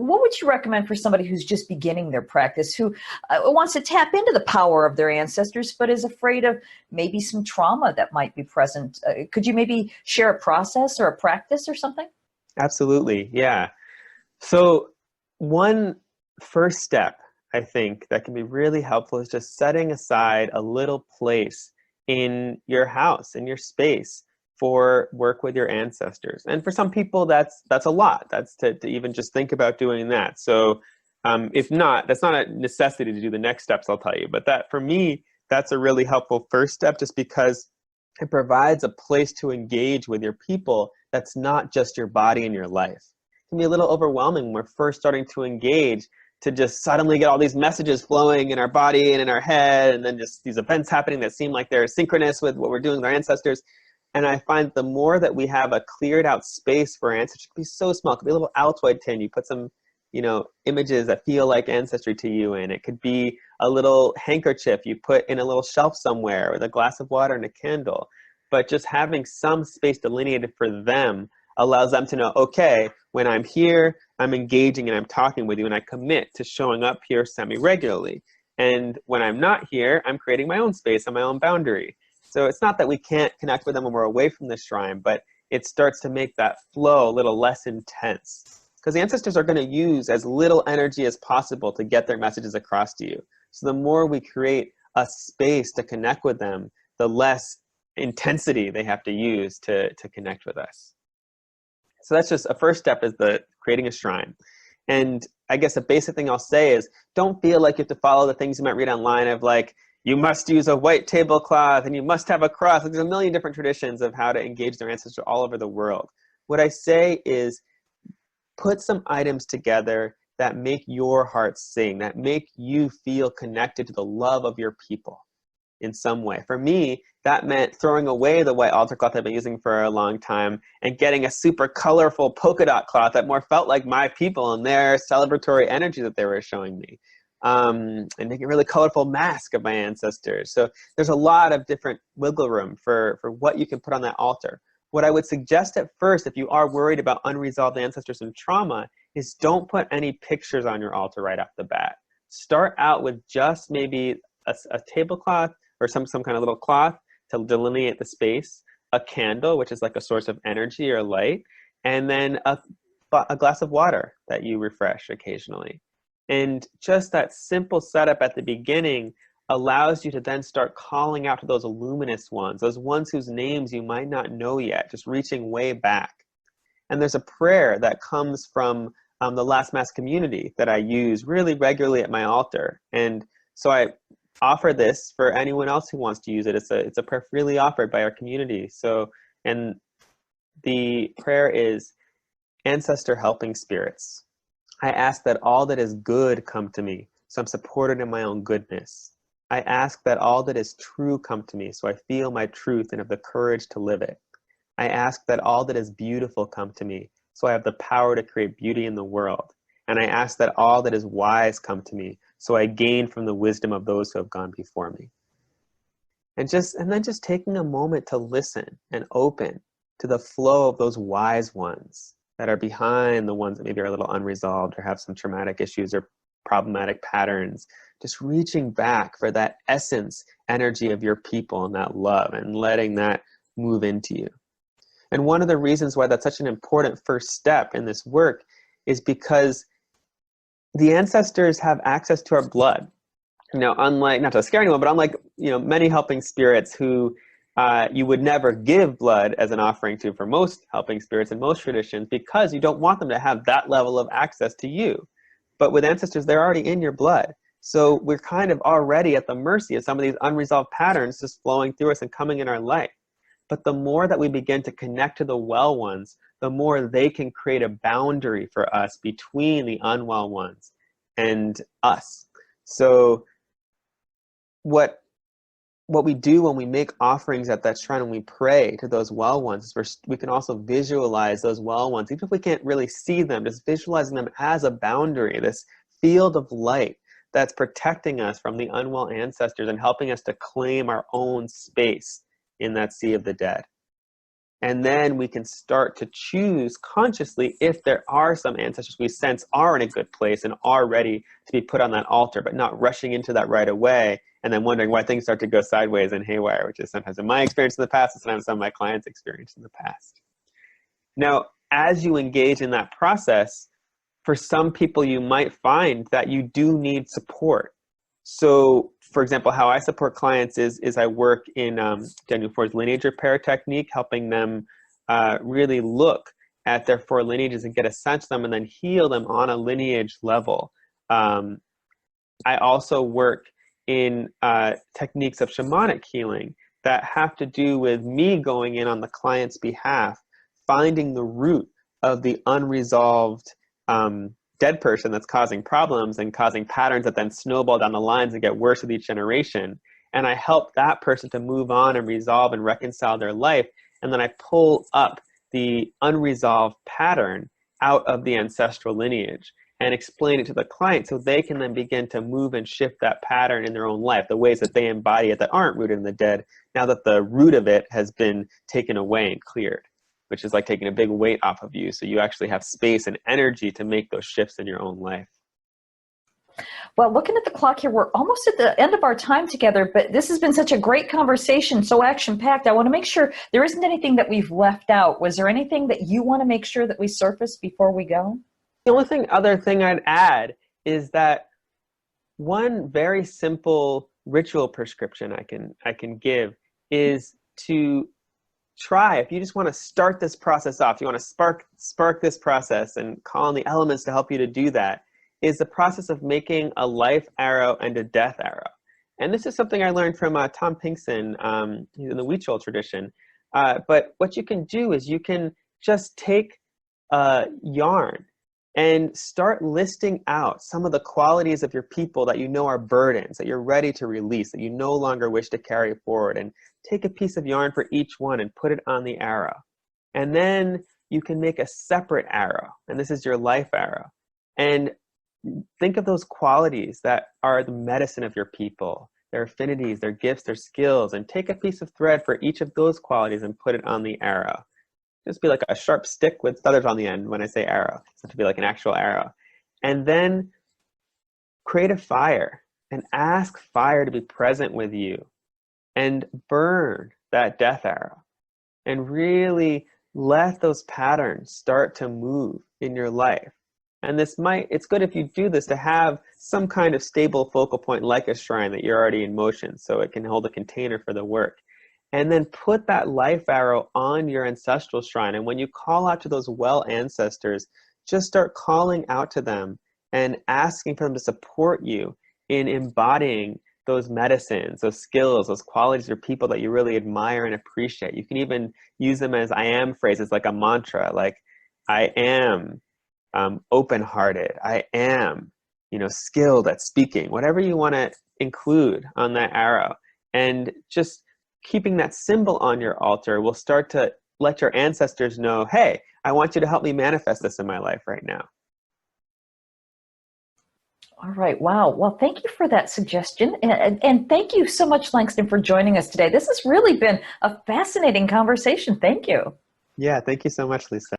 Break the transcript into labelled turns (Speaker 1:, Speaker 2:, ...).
Speaker 1: what would you recommend for somebody who's just beginning their practice, who wants to tap into the power of their ancestors, but is afraid of maybe some trauma that might be present? Could you maybe share a process or a practice or something?
Speaker 2: Absolutely, yeah. So one first step, I think, that can be really helpful is just setting aside a little place in your house, in your space, for work with your ancestors. And for some people, that's a lot. That's to even just think about doing that. So if not, that's not a necessity to do the next steps I'll tell you. But that, for me, that's a really helpful first step, just because it provides a place to engage with your people that's not just your body and your life. It can be a little overwhelming when we're first starting to engage, to just suddenly get all these messages flowing in our body and in our head, and then just these events happening that seem like they're synchronous with what we're doing with our ancestors. And I find the more that we have a cleared out space for ancestors, it could be so small. It could be a little Altoid tin. You put some, images that feel like ancestry to you in. It could be a little handkerchief you put in a little shelf somewhere, with a glass of water and a candle. But just having some space delineated for them allows them to know, okay, when I'm here, I'm engaging and I'm talking with you, and I commit to showing up here semi-regularly. And when I'm not here, I'm creating my own space and my own boundary. So it's not that we can't connect with them when we're away from the shrine, but it starts to make that flow a little less intense. Because the ancestors are going to use as little energy as possible to get their messages across to you. So the more we create a space to connect with them, the less intensity they have to use to connect with us. So that's just a first step, is creating a shrine. And I guess a basic thing I'll say is, don't feel like you have to follow the things you might read online of like, you must use a white tablecloth and you must have a cross. There's a million different traditions of how to engage their ancestors all over the world. What I say is, put some items together that make your heart sing, that make you feel connected to the love of your people in some way. For me, that meant throwing away the white altar cloth I've been using for a long time and getting a super colorful polka dot cloth that more felt like my people and their celebratory energy that they were showing me. And making a really colorful mask of my ancestors. So there's a lot of different wiggle room for what you can put on that altar. What I would suggest at first, if you are worried about unresolved ancestors and trauma, is don't put any pictures on your altar right off the bat. Start out with just maybe a tablecloth or some kind of little cloth to delineate the space, a candle, which is like a source of energy or light, and then a glass of water that you refresh occasionally. And just that simple setup at the beginning allows you to then start calling out to those luminous ones, those ones whose names you might not know yet, just reaching way back. And there's a prayer that comes from the Last Mass community that I use really regularly at my altar. And so I offer this for anyone else who wants to use it. It's a prayer freely offered by our community. So, and the prayer is, Ancestor helping spirits, I ask that all that is good come to me, so I'm supported in my own goodness. I ask that all that is true come to me, so I feel my truth and have the courage to live it. I ask that all that is beautiful come to me, so I have the power to create beauty in the world. And I ask that all that is wise come to me, so I gain from the wisdom of those who have gone before me. And then just taking a moment to listen and open to the flow of those wise ones that are behind the ones that maybe are a little unresolved or have some traumatic issues or problematic patterns. Just reaching back for that essence energy of your people and that love, and letting that move into you. And one of the reasons why that's such an important first step in this work is because the ancestors have access to our blood. Unlike, not to scare anyone, but unlike many helping spirits who you would never give blood as an offering to, for most helping spirits in most traditions, because you don't want them to have that level of access to you. But with ancestors, they're already in your blood. So we're kind of already at the mercy of some of these unresolved patterns just flowing through us and coming in our life. But the more that we begin to connect to the well ones, the more they can create a boundary for us between the unwell ones and us. So what we do when we make offerings at that shrine and we pray to those well ones is we can also visualize those well ones, even if we can't really see them, just visualizing them as a boundary, this field of light that's protecting us from the unwell ancestors and helping us to claim our own space in that sea of the dead. And then we can start to choose consciously if there are some ancestors we sense are in a good place and are ready to be put on that altar, but not rushing into that right away and then wondering why things start to go sideways and haywire, which is sometimes in my experience in the past and sometimes some of my clients' experience in the past. Now, as you engage in that process, for some people, you might find that you do need support. So, for example, how I support clients is I work in Daniel Ford's lineage repair technique, helping them really look at their 4 lineages and get a sense of them and then heal them on a lineage level. I also work in techniques of shamanic healing that have to do with me going in on the client's behalf, finding the root of the unresolved dead person that's causing problems and causing patterns that then snowball down the lines and get worse with each generation. And I help that person to move on and resolve and reconcile their life. And then I pull up the unresolved pattern out of the ancestral lineage and explain it to the client so they can then begin to move and shift that pattern in their own life, the ways that they embody it that aren't rooted in the dead, now that the root of it has been taken away and cleared, which is like taking a big weight off of you. So you actually have space and energy to make those shifts in your own life.
Speaker 1: Well, looking at the clock here, we're almost at the end of our time together, but this has been such a great conversation, so action-packed. I want to make sure there isn't anything that we've left out. Was there anything that you want to make sure that we surface before we go?
Speaker 2: The only other thing I'd add is that one very simple ritual prescription I can give is to try, if you just want to start this process off, you want to spark this process and call on the elements to help you to do that, is the process of making a life arrow and a death arrow. And this is something I learned from Tom Pinkson in the Huichol tradition. But what you can do is you can just take yarn and start listing out some of the qualities of your people that you know are burdens, that you're ready to release, that you no longer wish to carry forward. And take a piece of yarn for each one and put it on the arrow. And then you can make a separate arrow, and this is your life arrow. And think of those qualities that are the medicine of your people, their affinities, their gifts, their skills, and take a piece of thread for each of those qualities and put it on the arrow. Just be like a sharp stick with feathers on the end when I say arrow. It's have to be like an actual arrow. And then create a fire and ask fire to be present with you and burn that death arrow and really let those patterns start to move in your life. And it's good if you do this to have some kind of stable focal point like a shrine that you're already in motion so it can hold a container for the work. And then put that life arrow on your ancestral shrine. And when you call out to those well ancestors, just start calling out to them and asking for them to support you in embodying those medicines, those skills, those qualities or people that you really admire and appreciate. You can even use them as I am phrases, like a mantra, like I am open-hearted, I am, skilled at speaking, whatever you want to include on that arrow. And just keeping that symbol on your altar will start to let your ancestors know, hey, I want you to help me manifest this in my life right now.
Speaker 1: All right. Wow. Well, thank you for that suggestion. And thank you so much, Langston, for joining us today. This has really been a fascinating conversation. Thank you.
Speaker 2: Yeah, thank you so much, Lisa.